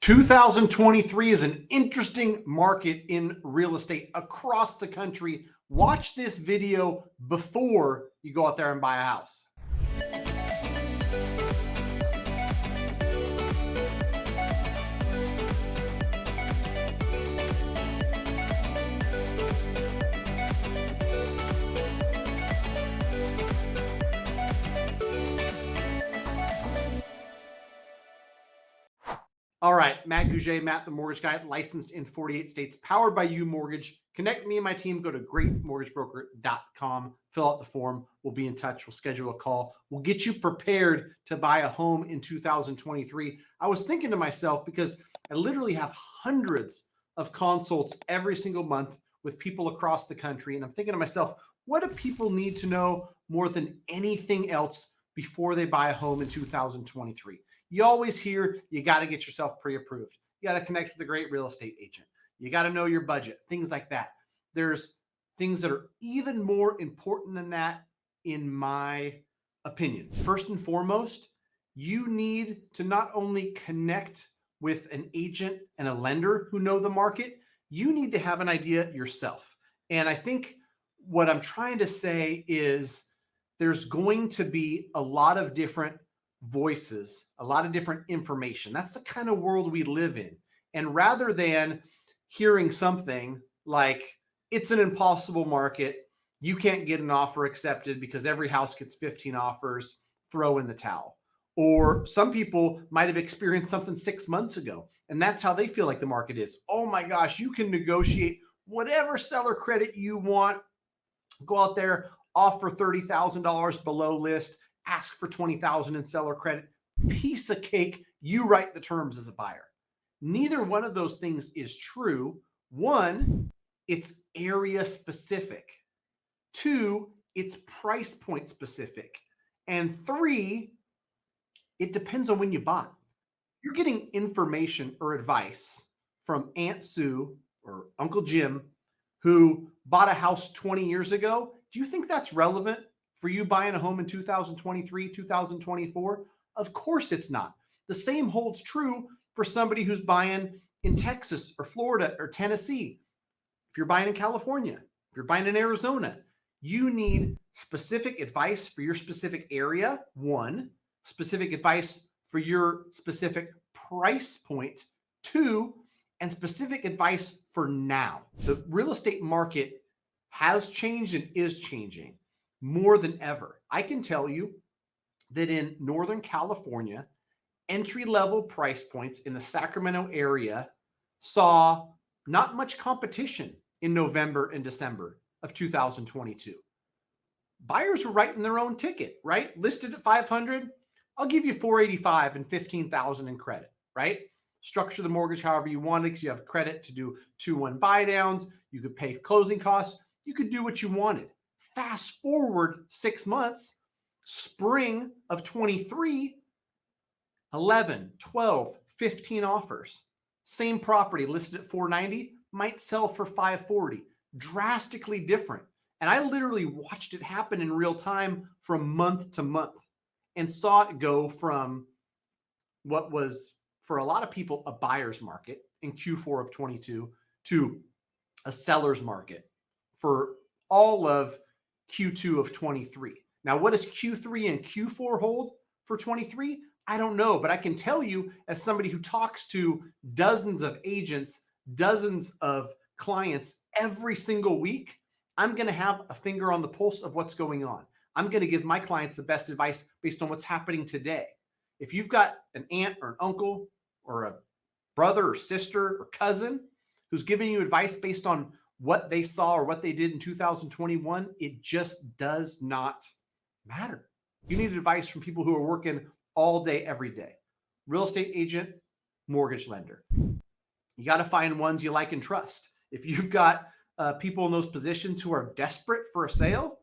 2023 is an interesting market in real estate across the country. Watch this video before you go out there and buy a house. All right, Matt Gouget, Matt the Mortgage Guy, licensed in 48 states, powered by You Mortgage. Connect me and my team. Go to greatmortgagebroker.com, fill out the form. We'll be in touch. We'll schedule a call. We'll get you prepared to buy a home in 2023. I was thinking to myself, because I literally have hundreds of consults every single month with people across the country. And I'm thinking to myself, what do people need to know more than anything else before they buy a home in 2023? You always hear you got to get yourself pre-approved. You got to connect with a great real estate agent. You got to know your budget, things like that. There's things that are even more important than that, in my opinion. First and foremost, you need to not only connect with an agent and a lender who know the market, you need to have an idea yourself. And I think what I'm trying to say is there's going to be a lot of different voices, a lot of different information. That's the kind of world we live in. And rather than hearing something like, it's an impossible market, you can't get an offer accepted because every house gets 15 offers, throw in the towel. Or some people might have experienced something 6 months ago, and that's how they feel like the market is. Oh my gosh, you can negotiate whatever seller credit you want. Go out there, offer $30,000 below list, ask for $20,000 in seller credit, piece of cake. You write the terms as a buyer. Neither one of those things is true. One, it's area specific. Two, it's price point specific. And three, it depends on when you bought. You're getting information or advice from Aunt Sue or Uncle Jim who bought a house 20 years ago. Do you think that's relevant for you buying a home in 2023, 2024? Of course it's not. The same holds true for somebody who's buying in Texas or Florida or Tennessee. If you're buying in California, if you're buying in Arizona, you need specific advice for your specific area, one, specific advice for your specific price point, two, and specific advice for now. The real estate market has changed and is changing more than ever. I can tell you that in Northern California, entry-level price points in the Sacramento area saw not much competition in November and December of 2022. Buyers were writing their own ticket, right? Listed at 500, I'll give you 485 and 15,000 in credit, right? Structure the mortgage however you want it, because you have credit to do 2-1 buy downs. You could pay closing costs. You could do what you wanted. Fast forward 6 months, spring of 23, 11, 12, 15 offers. Same property listed at 490 might sell for 540. Drastically different. And I literally watched it happen in real time from month to month and saw it go from what was, for a lot of people, a buyer's market in Q4 of 22 to a seller's market for all of Q2 of 23. Now, what does Q3 and Q4 hold for 23? I don't know, but I can tell you, as somebody who talks to dozens of agents, dozens of clients every single week, I'm going to have a finger on the pulse of what's going on. I'm going to give my clients the best advice based on what's happening today. If you've got an aunt or an uncle or a brother or sister or cousin who's giving you advice based on what they saw or what they did in 2021, it just does not matter. You need advice from people who are working all day, every day. Real estate agent, mortgage lender. You got to find ones you like and trust. If you've got people in those positions who are desperate for a sale,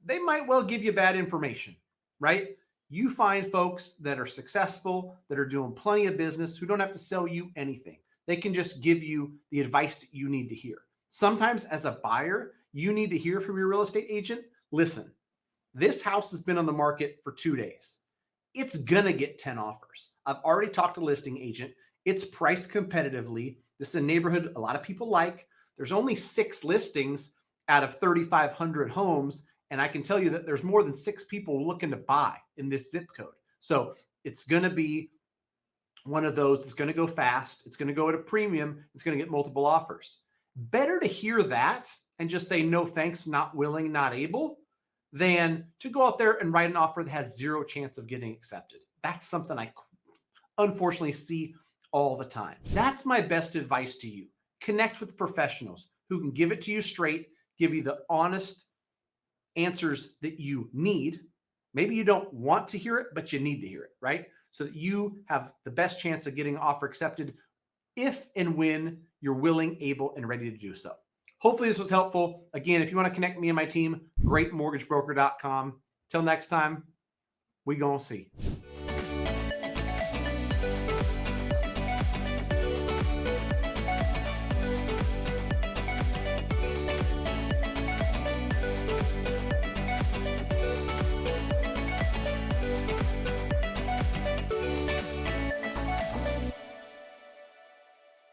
they might well give you bad information, right? You find folks that are successful, that are doing plenty of business, who don't have to sell you anything. They can just give you the advice that you need to hear. Sometimes as a buyer, you need to hear from your real estate agent, listen, this house has been on the market for 2 days. It's going to get 10 offers. I've already talked to the listing agent. It's priced competitively. This is a neighborhood a lot of people like. There's only 6 listings out of 3,500 homes. And I can tell you that there's more than 6 people looking to buy in this zip code. So it's going to be one of those that's going to go fast. It's going to go at a premium. It's going to get multiple offers. Better to hear that and just say, no, thanks, not willing, not able, than to go out there and write an offer that has 0 chance of getting accepted. That's something I unfortunately see all the time. That's my best advice to you. Connect with professionals who can give it to you straight, give you the honest answers that you need. Maybe you don't want to hear it, but you need to hear it, right? So that you have the best chance of getting an offer accepted if and when you're willing, able, and ready to do so. Hopefully this was helpful. Again, if you want to connect me and my team, greatmortgagebroker.com. Till next time, we gonna see.